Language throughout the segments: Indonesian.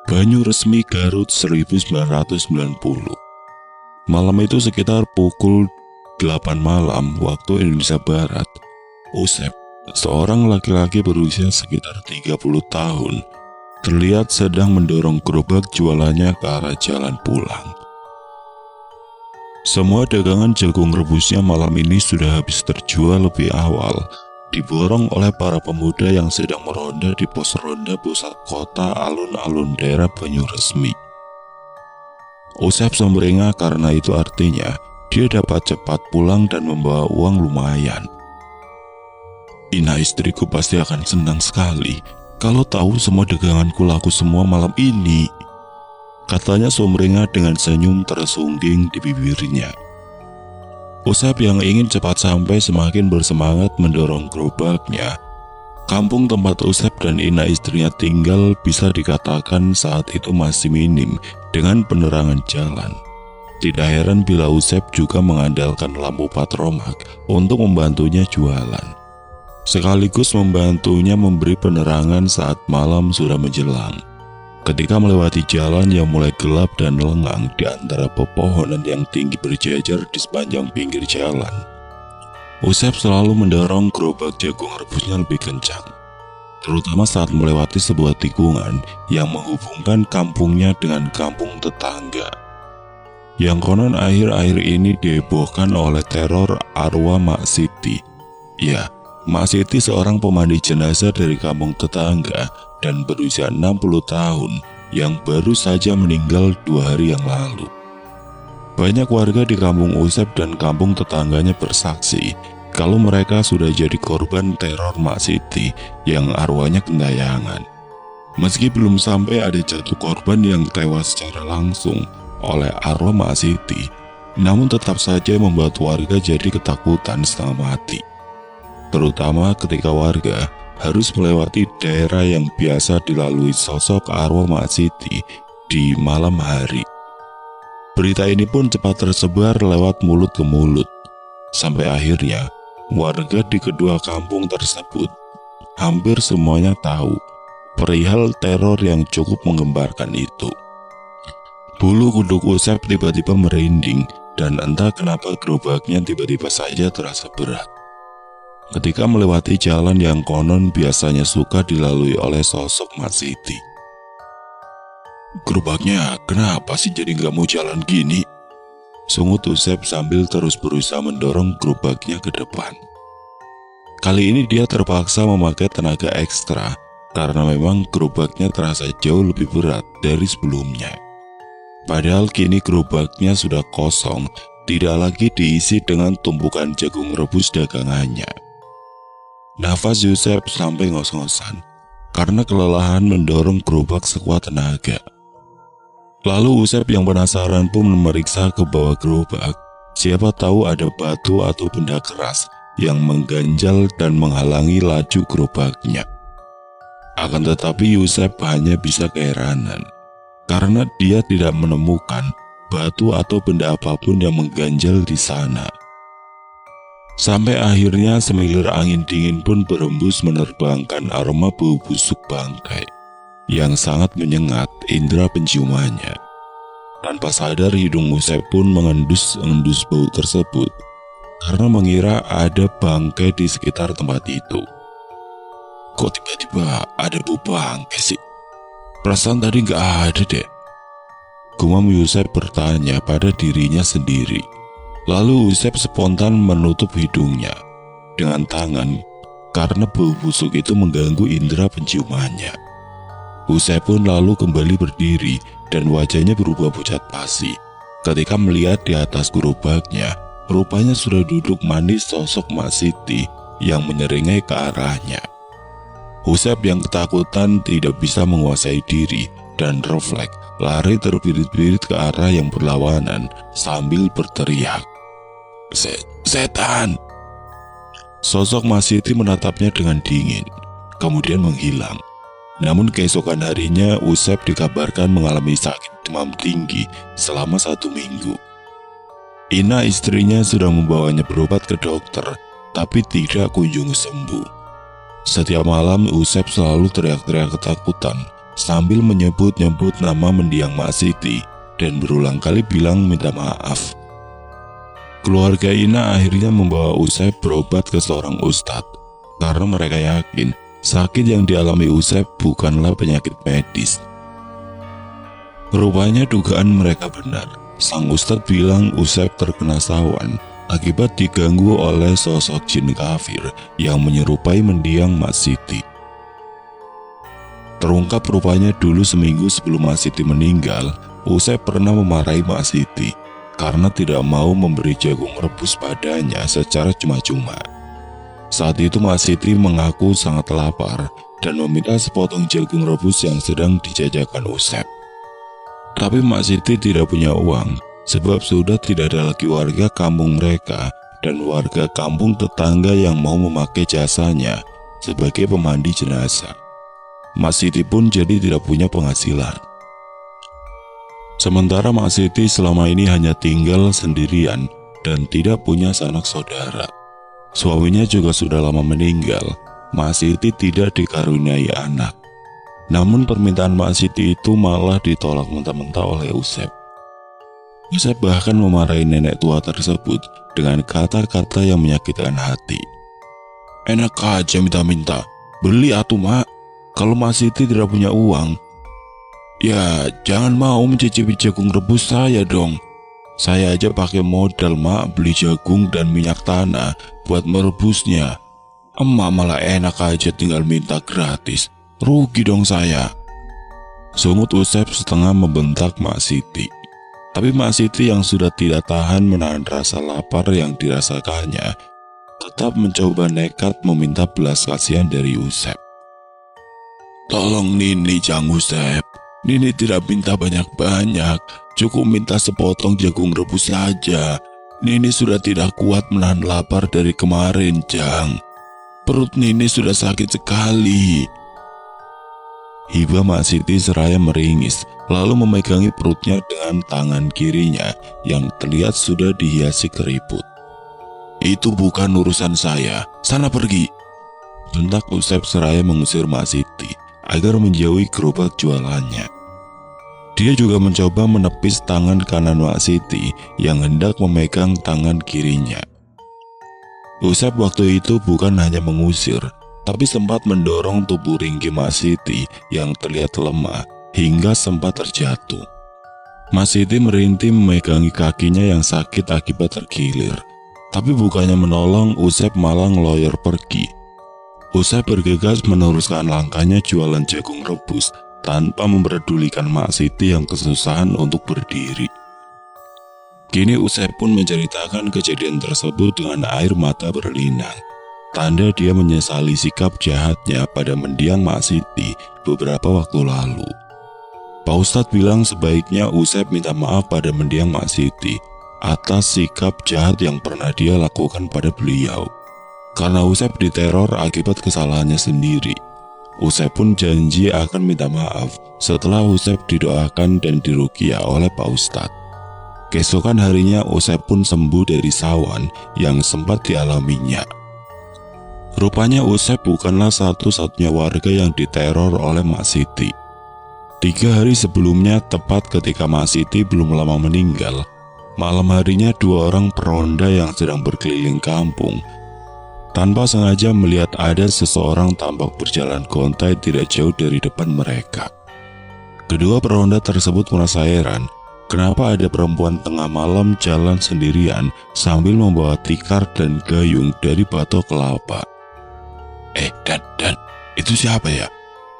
Banyuresmi, Garut 1990. Malam itu sekitar pukul 8 malam waktu Indonesia Barat, Usep, seorang laki-laki berusia sekitar 30 tahun, terlihat sedang mendorong gerobak jualannya ke arah jalan pulang. Semua dagangan jagung rebusnya malam ini sudah habis terjual lebih awal, diborong oleh para pemuda yang sedang meronda di pos ronda pusat kota alun-alun daerah Banyuresmi. Usep sumringah karena itu artinya dia dapat cepat pulang dan membawa uang lumayan. Ina, istriku pasti akan senang sekali kalau tahu semua daganganku laku semua malam ini, katanya sumringah dengan senyum tersungging di bibirnya. Usep yang ingin cepat sampai semakin bersemangat mendorong gerobaknya. Kampung tempat Usep dan Ina istrinya tinggal bisa dikatakan saat itu masih minim dengan penerangan jalan. Tidak heran bila Usep juga mengandalkan lampu patromak untuk membantunya jualan, sekaligus membantunya memberi penerangan saat malam sudah menjelang. Ketika melewati jalan yang mulai gelap dan lengang di antara pepohonan yang tinggi berjajar di sepanjang pinggir jalan, Usep selalu mendorong gerobak jagung rebusnya lebih kencang, terutama saat melewati sebuah tikungan yang menghubungkan kampungnya dengan kampung tetangga, yang konon akhir-akhir ini dihebohkan oleh teror arwah Mak Siti. Ya, Mak Siti seorang pemandi jenazah dari kampung tetangga dan berusia 60 tahun yang baru saja meninggal 2 hari yang lalu. Banyak warga di kampung Usep dan kampung tetangganya bersaksi kalau mereka sudah jadi korban teror Mak Siti yang arwahnya gentayangan. Meski belum sampai ada jatuh korban yang tewas secara langsung oleh arwah Mak Siti, namun tetap saja membuat warga jadi ketakutan setengah mati, terutama ketika warga harus melewati daerah yang biasa dilalui sosok arwah Mak Siti di malam hari. Berita ini pun cepat tersebar lewat mulut ke mulut, sampai akhirnya warga di kedua kampung tersebut hampir semuanya tahu perihal teror yang cukup menggemparkan itu. Bulu kuduk Usep tiba-tiba merinding dan entah kenapa gerobaknya tiba-tiba saja terasa berat ketika melewati jalan yang konon biasanya suka dilalui oleh sosok Mak Siti. "Gerobaknya kenapa sih jadi nggak mau jalan gini?" sungut Usep sambil terus berusaha mendorong gerobaknya ke depan. Kali ini dia terpaksa memakai tenaga ekstra karena memang gerobaknya terasa jauh lebih berat dari sebelumnya. Padahal kini gerobaknya sudah kosong, tidak lagi diisi dengan tumpukan jagung rebus dagangannya. Nafas Usep sampai ngos-ngosan karena kelelahan mendorong gerobak sekuat tenaga. Lalu Usep yang penasaran pun memeriksa ke bawah gerobak, siapa tahu ada batu atau benda keras yang mengganjal dan menghalangi laju gerobaknya. Akan tetapi Usep hanya bisa keheranan, karena dia tidak menemukan batu atau benda apapun yang mengganjal di sana. Sampai akhirnya semilir angin dingin pun berembus menerbangkan aroma bau busuk bangkai yang sangat menyengat indera penciumannya. Tanpa sadar hidung Usep pun mengendus-endus bau tersebut karena mengira ada bangkai di sekitar tempat itu. "Kok tiba-tiba ada bau bangkai sih? Perasaan tadi nggak ada deh," gumam Usep bertanya pada dirinya sendiri. Lalu Usep spontan menutup hidungnya dengan tangan karena bau busuk itu mengganggu indera penciumannya. Usep pun lalu kembali berdiri dan wajahnya berubah pucat pasi ketika melihat di atas gerobaknya rupanya sudah duduk manis sosok Mak Siti yang menyeringai ke arahnya. Usep yang ketakutan tidak bisa menguasai diri dan refleks lari terbirit-birit ke arah yang berlawanan sambil berteriak, "Setan!" Sosok Mak Siti menatapnya dengan dingin, kemudian menghilang. Namun keesokan harinya Usep dikabarkan mengalami sakit demam tinggi selama 1 minggu. Ina istrinya sudah membawanya berobat ke dokter, tapi tidak kunjung sembuh. Setiap malam Usep selalu teriak-teriak ketakutan sambil menyebut-nyebut nama mendiang Mak Siti dan berulang kali bilang minta maaf. Keluarga Ina akhirnya membawa Usep berobat ke seorang ustadz karena mereka yakin sakit yang dialami Usep bukanlah penyakit medis. Rupanya dugaan mereka benar. Sang ustadz bilang Usep terkena sawan akibat diganggu oleh sosok jin kafir yang menyerupai mendiang Mak Siti. Terungkap rupanya dulu seminggu sebelum Mak Siti meninggal, Usep pernah memarahi Mak Siti karena tidak mau memberi jagung rebus padanya secara cuma-cuma. Saat itu Mak Siti mengaku sangat lapar dan meminta sepotong jagung rebus yang sedang dijajakan Usep. Tapi Mak Siti tidak punya uang sebab sudah tidak ada lagi warga kampung mereka dan warga kampung tetangga yang mau memakai jasanya sebagai pemandi jenazah. Mak Siti pun jadi tidak punya penghasilan. Sementara Mak Siti selama ini hanya tinggal sendirian dan tidak punya sanak saudara. Suaminya juga sudah lama meninggal. Mak Siti tidak dikaruniai anak. Namun permintaan Mak Siti itu malah ditolak mentah-mentah oleh Usep. Usep bahkan memarahi nenek tua tersebut dengan kata-kata yang menyakitkan hati. "Enak aja minta-minta, beli atuh Mak. Kalau Mak Siti tidak punya uang, ya jangan mau mencicipi jagung rebus saya dong. Saya aja pakai modal Mak beli jagung dan minyak tanah buat merebusnya. Emak malah enak aja tinggal minta gratis. Rugi dong saya." Sungut Usep setengah membentak Mak Siti. Tapi Mak Siti yang sudah tidak tahan menahan rasa lapar yang dirasakannya, tetap mencoba nekat meminta belas kasihan dari Usep. "Tolong Nini Jang Usep, Nini tidak minta banyak-banyak, cukup minta sepotong jagung rebus saja. Nini sudah tidak kuat menahan lapar dari kemarin, Jang. Perut Nini sudah sakit sekali." Hibah Mak Siti seraya meringis, lalu memegangi perutnya dengan tangan kirinya yang terlihat sudah dihiasi keriput. "Itu bukan urusan saya, sana pergi," bentak Usep seraya mengusir Mak Siti agar menjauhi gerobak jualannya. Dia juga mencoba menepis tangan kanan Mak Siti yang hendak memegang tangan kirinya. Usep waktu itu bukan hanya mengusir, tapi sempat mendorong tubuh ringkih Mak Siti yang terlihat lemah hingga sempat terjatuh. Mak Siti merintih memegangi kakinya yang sakit akibat tergilir. Tapi bukannya menolong, Usep malah ngeloyor pergi. Usep bergegas meneruskan langkahnya jualan jagung rebus tanpa memperdulikan Mak Siti yang kesusahan untuk berdiri. Kini Usep pun menceritakan kejadian tersebut dengan air mata berlinang. Tanda dia menyesali sikap jahatnya pada mendiang Mak Siti beberapa waktu lalu. Pak Ustadz bilang sebaiknya Usep minta maaf pada mendiang Mak Siti atas sikap jahat yang pernah dia lakukan pada beliau. Karena Usep diteror akibat kesalahannya sendiri. Usep pun janji akan minta maaf setelah Usep didoakan dan diruqyah oleh Pak Ustadz. Keesokan harinya Usep pun sembuh dari sawan yang sempat dialaminya. Rupanya Usep bukanlah satu-satunya warga yang diteror oleh Mak Siti. 3 hari sebelumnya, tepat ketika Mak Siti belum lama meninggal, malam harinya 2 orang peronda yang sedang berkeliling kampung tanpa sengaja melihat ada seseorang tampak berjalan gontai tidak jauh dari depan mereka. Kedua peronda tersebut merasa heran, kenapa ada perempuan tengah malam jalan sendirian sambil membawa tikar dan gayung dari Batok Kelapa. Dan, itu siapa ya?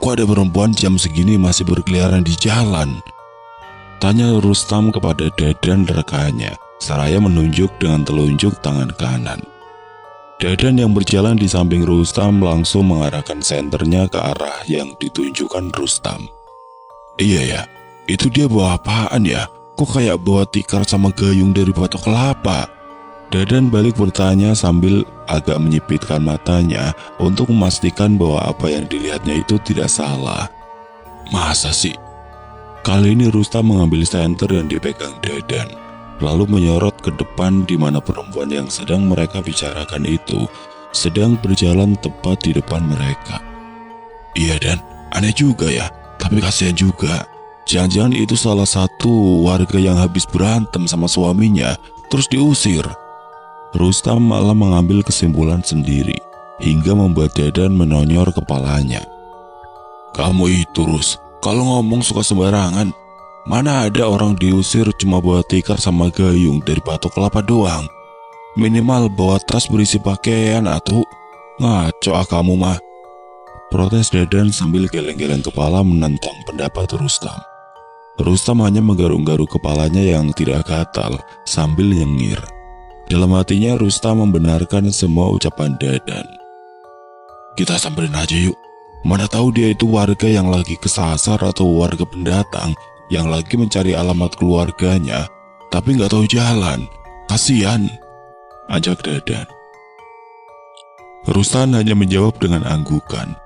Kok ada perempuan jam segini masih berkeliaran di jalan?" tanya Rustam kepada Dadan rekannya, seraya menunjuk dengan telunjuk tangan kanan. Dadan yang berjalan di samping Rustam langsung mengarahkan senternya ke arah yang ditunjukkan Rustam. "Iya ya, itu dia bawa apaan ya? Kok kayak bawa tikar sama gayung dari Batok Kelapa?" Dadan balik bertanya sambil agak menyipitkan matanya untuk memastikan bahwa apa yang dilihatnya itu tidak salah. "Masa sih?" Kali ini Rustam mengambil senter yang dipegang Dadan, lalu menyorot ke depan di mana perempuan yang sedang mereka bicarakan itu sedang berjalan tepat di depan mereka. "Iya Dan, aneh juga ya, Tapi kasihan juga, jangan-jangan itu salah satu warga yang habis berantem sama suaminya, terus diusir. Rustam malah mengambil kesimpulan sendiri, hingga membuat Dadan menonyor kepalanya. Kamu itu, Rus, kalau ngomong suka sembarangan. Mana ada orang diusir cuma bawa tikar sama gayung dari Batok Kelapa doang. Minimal bawa tas berisi pakaian atuh. Ngaco kamu mah. Protes Dadan sambil geleng-geleng kepala menentang pendapat Rustam. Rustam hanya menggaruk-garuk kepalanya yang tidak gatal sambil nyengir. Dalam hatinya Rustam membenarkan semua ucapan Dadan. Kita samperin aja yuk. Mana tahu dia itu warga yang lagi kesasar atau warga pendatang yang lagi mencari alamat keluarganya, tapi nggak tahu jalan. Kasian, ajak Dadan. Rustam hanya menjawab dengan anggukan.